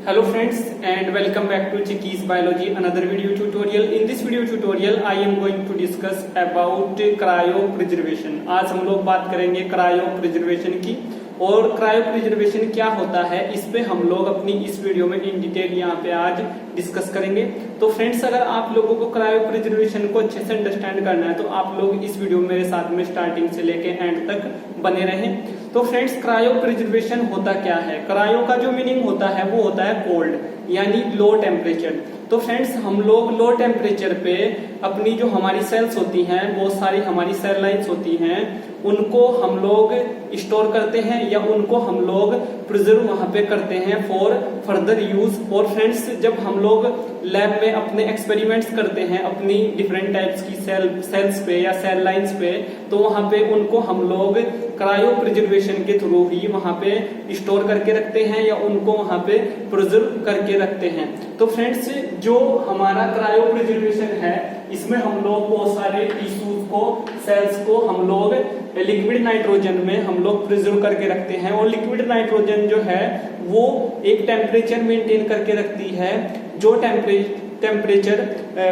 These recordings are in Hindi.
Hello friends and welcome back to GATE Biology, another video tutorial. In this video tutorial I am going to discuss about cryopreservation. आज हम लोग बात करेंगे cryopreservation की और क्रायोप्रिजर्वेशन क्या होता है इस पे हम लोग अपनी इस वीडियो में इन डिटेल यहाँ पे आज डिस्कस करेंगे। तो फ्रेंड्स अगर आप लोगों को क्रायोप्रिजर्वेशन को अच्छे से अंडरस्टैंड करना है तो आप लोग इस वीडियो में मेरे साथ में स्टार्टिंग से लेके एंड तक बने रहें। तो फ्रेंड्स क्रायोप्रिजर्वेशन होता क्या है? क्रायो का जो मीनिंग होता है वो होता है कोल्ड यानी लो टेम्परेचर। तो फ्रेंड्स हम लोग लो टेम्परेचर पे अपनी जो हमारी सेल्स होती हैं, बहुत सारी हमारी सेल लाइन्स होती हैं, उनको हम लोग स्टोर करते हैं या उनको हम लोग प्रिजर्व वहां पे करते हैं फॉर फर्दर यूज। और फ्रेंड्स जब हम लोग लैब में अपने एक्सपेरिमेंट्स करते हैं अपनी डिफरेंट टाइप्स की सेल्स पे या सेल लाइन्स पे, तो वहां पे उनको हम लोग क्रायोप्रिजर्वेशन के थ्रू ही वहां पे स्टोर करके रखते हैं या उनको वहां पे प्रिजर्व करके रखते हैं। तो फ्रेंड्स जो हमारा क्रायोप्रिजर्वेशन है इसमें हम लोग बहुत सारे टिश्यूज को, सेल्स को हम लोग लिक्विड नाइट्रोजन में हम लोग प्रिजर्व करके रखते हैं। और लिक्विड नाइट्रोजन जो है वो एक टेम्परेचर मेंटेन करके रखती है जो टेम्परेचर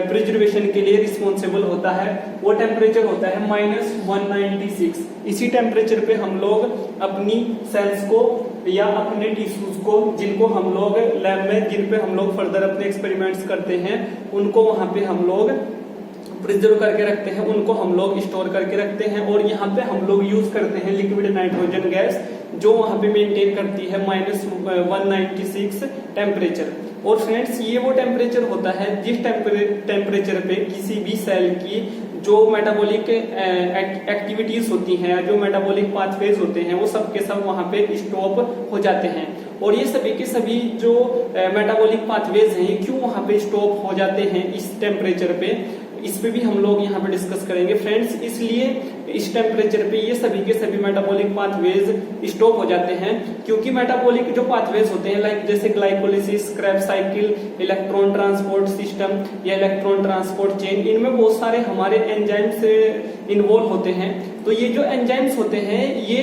प्रिजर्वेशन के लिए रिस्पॉन्सिबल होता है। वो टेम्परेचर होता है -196। इसी टेम्परेचर पे हम लोग अपनी सेल्स को या अपने टिश्यूज को, जिनको हम लोग लैब में जिन पे हम लोग फर्दर अपने एक्सपेरिमेंट्स करते हैं, उनको वहां पे हम लोग प्रिजर्व करके रखते हैं, उनको हम लोग स्टोर करके रखते हैं। और यहाँ पे हम लोग यूज करते हैं लिक्विड नाइट्रोजन गैस जो वहां पे मेंटेन करती है -196 टेम्परेचर। और फ्रेंड्स ये वो टेम्परेचर होता है जिस टेम्परेचर पे किसी भी सेल की जो मेटाबॉलिक एक्टिविटीज होती हैं, जो मेटाबॉलिक पाथवेज होते हैं, वो सब के सब वहां पे स्टॉप हो जाते हैं। और ये सभी के सभी जो मेटाबॉलिक पाथवेज हैं क्यों वहां पे स्टॉप हो जाते हैं इस टेम्परेचर पे, इस पे भी हम लोग यहाँ पे डिस्कस करेंगे फ्रेंड्स। इसलिए इस टेम्परेचर पे ये सभी के सभी मेटाबॉलिक पाथवेज स्टॉप हो जाते हैं क्योंकि मेटाबॉलिक जो पाथवेज होते हैं लाइक जैसे glycolysis, Krebs cycle, electron transport system या इलेक्ट्रॉन ट्रांसपोर्ट चेन, इनमें बहुत सारे हमारे एंजाइम्स इन्वॉल्व होते हैं। तो ये जो एंजाइम्स होते हैं ये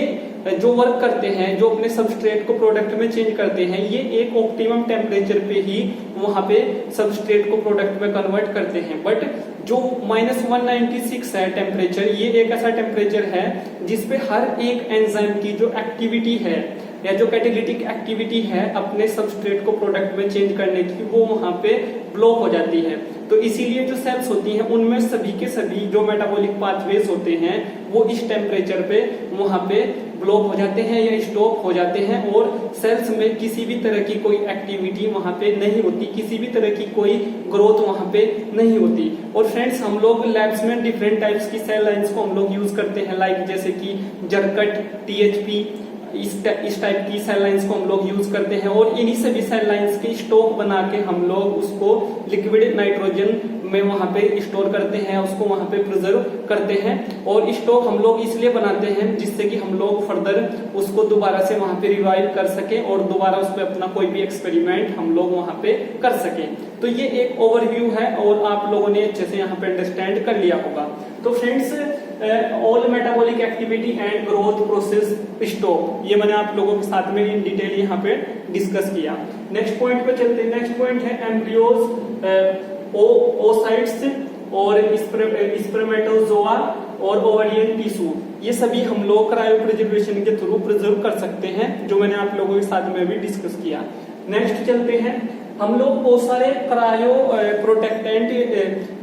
जो वर्क करते हैं, जो अपने सबस्ट्रेट को प्रोडक्ट में चेंज करते हैं, ये एक ऑप्टिमम टेम्परेचर पे ही वहां पे सबस्ट्रेट को प्रोडक्ट में कन्वर्ट करते हैं। बट जो -196 है टेम्परेचर, ये एक ऐसा टेम्परेचर है जिसपे हर एक एंजाइम की जो एक्टिविटी है या जो कैटालिटिक एक्टिविटी है अपने सबस्ट्रेट को प्रोडक्ट में चेंज करने की, वो वहां पे ब्लॉक हो जाती है। तो इसीलिए जो सेल्स होती हैं उनमें सभी के सभी जो मेटाबॉलिक पाथवेज होते हैं वो इस टेम्परेचर पे वहां पे ब्लॉक हो जाते हैं या स्टॉप हो जाते हैं और सेल्स में किसी भी तरह की कोई एक्टिविटी वहां पे नहीं होती, किसी भी तरह की कोई ग्रोथ वहां पे नहीं होती। और फ्रेंड्स हम लोग लैब्स में डिफरेंट टाइप्स की सेल लाइन्स को हम लोग यूज करते हैं लाइक जैसे कि जरकट, THP, इस टाइप की सेल लाइन्स को हम लोग यूज करते हैं। और इन्हीं सभी सेल लाइन्स के स्टॉक बना के हम लोग उसको लिक्विड नाइट्रोजन में वहां पे स्टोर करते हैं, उसको वहां पे प्रिजर्व करते हैं। और स्टॉक हम लोग इसलिए बनाते हैं जिससे कि हम लोग फर्दर उसको दोबारा से वहां पे रिवाइव कर सके और दोबारा उस पर अपना कोई भी एक्सपेरिमेंट हम लोग वहां पे कर सके। तो ये एक ओवरव्यू है और आप लोगों ने अच्छे से यहाँ पे अंडरस्टैंड कर लिया होगा। तो friends all metabolic activity and growth process stop, ये मैंने आप लोगों के साथ में इन डिटेल यहाँ पे डिस्कस किया। नेक्स्ट पॉइंट पे चलते हैं। नेक्स्ट पॉइंट है एम्ब्रियोज, ओसाइट्स और स्पर्मेटोजोआ और ओवरियन टिश्यू, ये सभी हम लोग क्रायोप्रिजर्वेशन के थ्रू प्रिजर्व कर सकते हैं, जो मैंने आप लोगों के साथ में भी डिस्कस किया। नेक्स्ट चलते हैं। हम लोग बहुत सारे क्रायो प्रोटेक्टेंट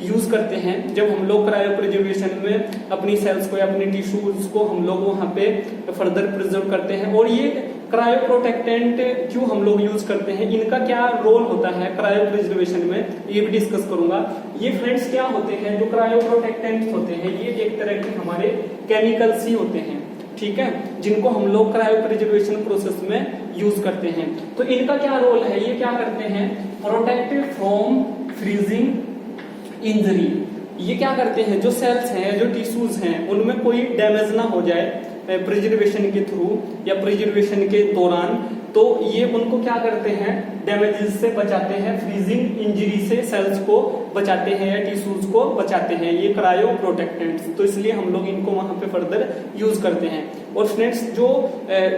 यूज करते हैं जब हम लोग क्रायोप्रिजर्वेशन में अपनी सेल्स को या अपनी टिश्यूज को हम लोग वहां पे फर्दर प्रिजर्व करते हैं। और ये क्रायो प्रोटेक्टेंट क्यों हम लोग यूज करते हैं, इनका क्या रोल होता है क्रायोप्रिजर्वेशन में, ये भी डिस्कस करूंगा। ये फ्रेंड्स क्या होते हैं, जो क्रायो प्रोटेक्टेंट होते हैं ये एक तरह के हमारे केमिकल्स ही होते हैं, ठीक है, जिनको हम लोग क्रायोप्रिजर्वेशन प्रोसेस में यूज करते हैं। तो इनका क्या रोल है, ये क्या करते हैं, प्रोटेक्ट फ्रॉम फ्रीजिंग इंजरी। ये क्या करते हैं, जो सेल्स हैं, जो टिश्यूज हैं, उनमें कोई डैमेज ना हो जाए प्रिजर्वेशन के थ्रू या प्रिजर्वेशन के दौरान, तो ये उनको क्या करते हैं, डैमेजेस से बचाते हैं, फ्रीजिंग इंजरी से सेल्स को बचाते हैं या टिश्यूज को बचाते हैं, ये क्रायो प्रोटेक्टेंट्स। तो इसलिए हम लोग इनको वहां पे फर्दर यूज करते हैं। और फ्रेंड्स जो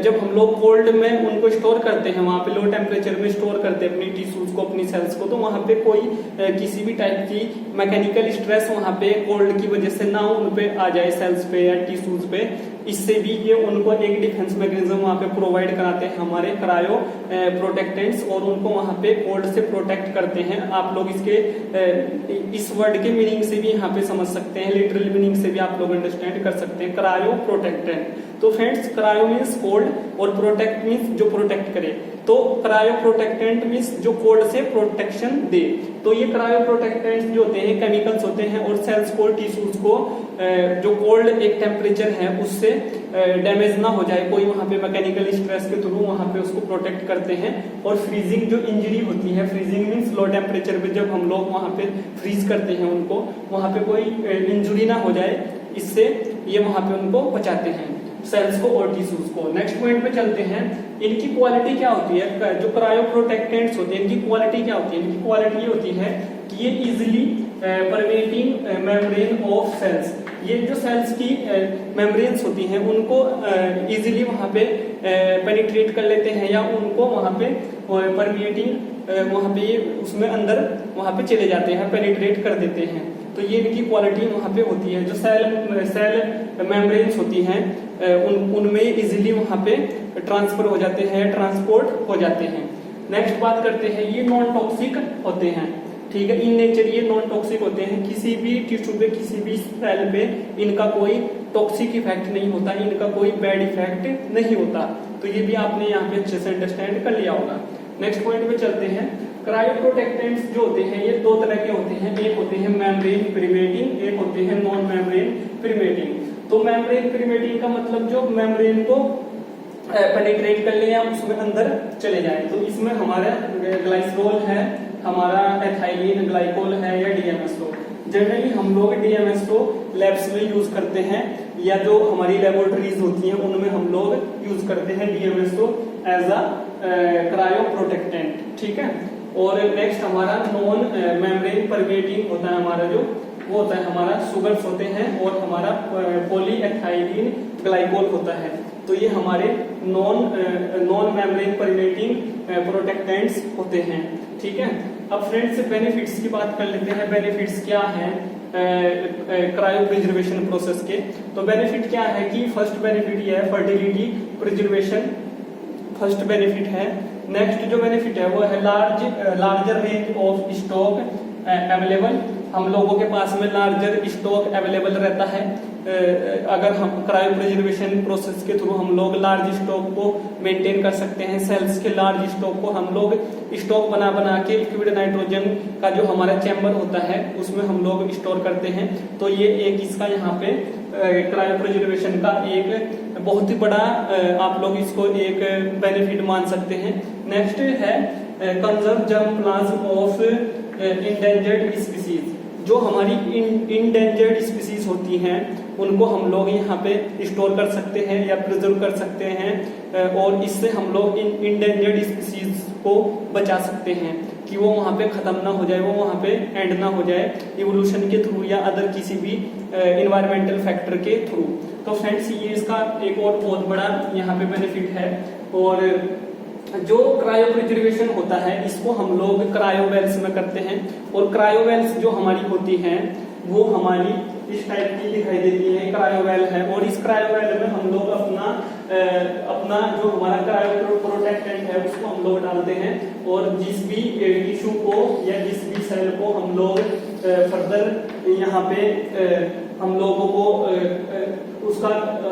जब हम लोग कोल्ड में उनको स्टोर करते हैं, वहां पे लो टेम्परेचर में स्टोर करते हैं अपनी टिश्यूज को, अपनी सेल्स को, तो वहां पे कोई किसी भी टाइप की मैकेनिकल स्ट्रेस वहां पे कोल्ड की वजह से ना उन पे आ जाए, सेल्स पे या टिश्यूज पे। इससे भी ये उनको एक डिफेंस मैकेनिज्म वहां पे प्रोवाइड कराते हैं हमारे क्रायो प्रोटेक्टेंट्स, और उनको वहां पे कोल्ड से प्रोटेक्ट करते हैं। आप लोग इसके इस वर्ड के मीनिंग से भी यहाँ पे समझ सकते हैं, लिटरल मीनिंग से भी आप लोग अंडरस्टैंड कर सकते हैं, क्रायो प्रोटेक्टेंट। तो फ्रेंड्स क्रायो मीन्स कोल्ड और प्रोटेक्ट मीन्स जो प्रोटेक्ट करे। तो क्रायो प्रोटेक्टेंट मीन्स जो कोल्ड से प्रोटेक्शन दे। तो ये क्रायो प्रोटेक्टेंट्स जो होते हैं केमिकल्स होते हैं, और सेल्स को, टिश्यूज को जो कोल्ड एक टेम्परेचर है उससे डैमेज ना हो जाए, कोई वहां पे मैकेनिकल स्ट्रेस के थ्रू वहां पे उसको प्रोटेक्ट करते हैं। और फ्रीजिंग जो इंजरी होती है, फ्रीजिंग मीन्स लो टेम्परेचर पे जब हम लोग वहां पे फ्रीज करते हैं उनको, वहां पे कोई इंजरी ना हो जाए, इससे ये वहां पे उनको बचाते हैं, सेल्स को और टिश्यूज को। नेक्स्ट पॉइंट पे चलते हैं, इनकी क्वालिटी क्या होती है, जो क्रायो प्रोटेक्टेंट्स होते हैं इनकी क्वालिटी क्या होती है। इनकी क्वालिटी ये होती है कि ये इजिली परमेटिंग मेम्ब्रेन ऑफ सेल्स, ये जो सेल्स की मेम्ब्रेन्स होती हैं उनको इजिली वहां पे पेनिट्रेट कर लेते हैं, या उनको वहां पे परमेटिंग वहां पे उसमें अंदर वहां पे चले जाते हैं, पेनिट्रेट कर देते हैं। तो ये इनकी क्वालिटी वहां पे होती है। जो सेल मेम्ब्रेन्स होती हैं उनमें इजिली वहां पे ट्रांसफर हो जाते हैं, ट्रांसपोर्ट हो जाते हैं। नेक्स्ट बात करते हैं, ये नॉन टॉक्सिक होते हैं, ठीक है, इन नेचर ये नॉन टॉक्सिक होते हैं, किसी भी टिश्यू पे, किसी भी सेल पे इनका कोई टॉक्सिक इफेक्ट नहीं होता, इनका कोई बैड इफेक्ट नहीं होता। तो ये भी आपने यहाँ पे अच्छे से अंडरस्टैंड कर लिया होगा। नेक्स्ट पॉइंट पे चलते हैं, क्रायो प्रोटेक्टेंट्स जो होते हैं ये दो तरह के होते हैं, एक होते हैं मेम्ब्रेन प्रिमेटिंग, एक होते हैं नॉन मेम्ब्रेन प्रिमेटिंग। तो मेम्ब्रेन प्रिमेटिंग का मतलब जो मेम्ब्रेन को पेनिट्रेट कर ले या उसमें अंदर चले जाए। तो इसमें हमारा ग्लाइसरोल है, हमारा एथाइलिन ग्लाइकोल है, या डीएमएसओ। जनरली हम लोग डीएमएसओ लैब्स में यूज करते हैं, या जो हमारी लेबोरेटरीज होती हैं उनमें हम लोग यूज करते हैं DMSO as a cryoprotectant, ठीक है। और नेक्स्ट हमारा नॉन मेम्ब्रेन परमेटिंग होता है, हमारा जो वो होता है हमारा शुगर्स होते हैं, और हमारा पॉलीएथाइलिन ग्लाइकोल होता है। तो ये हमारे नॉन मेम्ब्रेन परमेटिंग प्रोटेक्टेंट्स होते हैं, ठीक है। अब फ्रेंड्स बेनिफिट्स की बात कर लेते हैं, बेनिफिट्स क्या है क्रायो प्रिजर्वेशन प्रोसेस के। तो बेनिफिट क्या है कि फर्स्ट बेनिफिट ये है फर्टिलिटी प्रिजर्वेशन, फर्स्ट बेनिफिट है। नेक्स्ट जो बेनिफिट है वो है larger range of stock available, हम लोगों के पास में लार्जर स्टॉक अवेलेबल रहता है। अगर हम क्रायो प्रिजर्वेशन प्रोसेस के थ्रू हम लोग लार्ज स्टॉक को मेंटेन कर सकते हैं, सेल्स के लार्ज स्टॉक को हम लोग स्टॉक बना के लिक्विड नाइट्रोजन का जो हमारा चैम्बर होता है उसमें हम लोग स्टोर करते हैं। तो ये एक इसका यहाँ पे क्रायो प्रिजर्वेशन का एक बहुत ही बड़ा आप लोग इसको एक बेनिफिट मान सकते हैं। नेक्स्ट है conserve germ plasm of endangered species, जो हमारी इंडेंजर्ड स्पीसीज होती हैं उनको हम लोग यहाँ पे स्टोर कर सकते हैं या प्रिजर्व कर सकते हैं, और इससे हम लोग इन इंडेंजर्ड स्पीसीज को बचा सकते हैं कि वो वहाँ पे खत्म ना हो जाए, वो वहाँ पे एंड ना हो जाए इवोल्यूशन के थ्रू या अदर किसी भी इन्वायरमेंटल फैक्टर के थ्रू। तो फ्रेंड्स ये इसका एक और बहुत बड़ा यहाँ पे बेनिफिट है। और जो क्रायो प्रिजर्वेशन होता है इसको हम लोग क्रायोवेल्स में करते हैं, और क्रायोवेल्स जो हमारी होती हैं वो हमारी इस टाइप की दिखाई देती है, क्रायोवेल है। और इस क्रायोवेल में हम लोग अपना जो हमारा क्रायो प्रोटेक्टेंट है उसको हम लोग डालते हैं, और जिस भी टिश्यू को या जिस भी सेल को हम लोग फर्दर यहाँ पे हम लोगों को उसका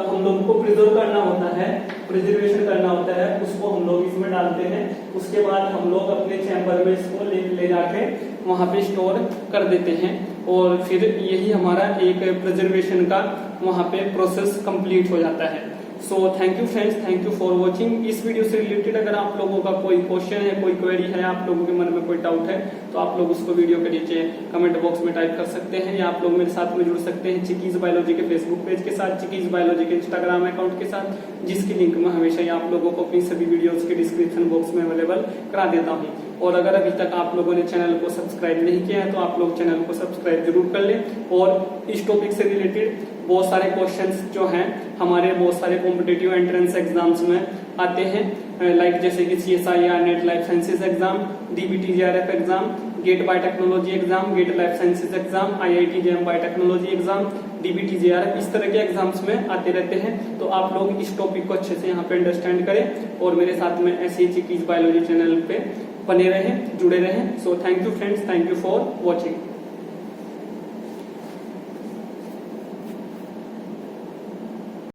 हम लोगों को प्रिजर्व करना होता है, प्रिजर्वेशन करना होता है, उसको हम लोग इसमें डालते हैं। उसके बाद हम लोग अपने चैम्बर में इसको ले जाके वहां पे स्टोर कर देते हैं, और फिर यही हमारा एक प्रिजर्वेशन का वहां पे प्रोसेस कंप्लीट हो जाता है। So thank you friends, thank you for watching. इस वीडियो से रिलेटेड अगर आप लोगों का कोई क्वेश्चन है, कोई क्वेरी है, आप लोगों के मन में कोई डाउट है, तो आप लोग उसको वीडियो के नीचे कमेंट बॉक्स में टाइप कर सकते हैं, या आप लोग मेरे साथ में जुड़ सकते हैं चिकीज बायोलॉजी के फेसबुक पेज के साथ, चिकीज बायोलॉजी के इंस्टाग्राम अकाउंट के साथ, जिसकी लिंक मैं हमेशा ही आप लोगों को अपनी सभी वीडियोस के डिस्क्रिप्शन बॉक्स में अवेलेबल करा देता हूँ। और अगर अभी तक आप लोगों ने चैनल को सब्सक्राइब नहीं किया है तो आप लोग चैनल को सब्सक्राइब जरूर कर लें। और इस टॉपिक से रिलेटेड बहुत सारे क्वेश्चंस जो हैं हमारे बहुत सारे कॉम्पिटिटिव एंट्रेंस एग्जाम्स में आते हैं, लाइक जैसे कि CSI या NET life sciences exam, DBT JRF exam, GATE biotechnology exam, GATE life sciences exam, IIT biotechnology exam, DBT JRF, इस तरह के एग्जाम्स में आते रहते हैं। तो आप लोग इस टॉपिक को अच्छे से यहाँ पे अंडरस्टैंड करें और मेरे साथ में ऐसे ही चिकीज बायोलॉजी चैनल पे बने रहें, जुड़े रहें। So thank you friends, thank you for watching.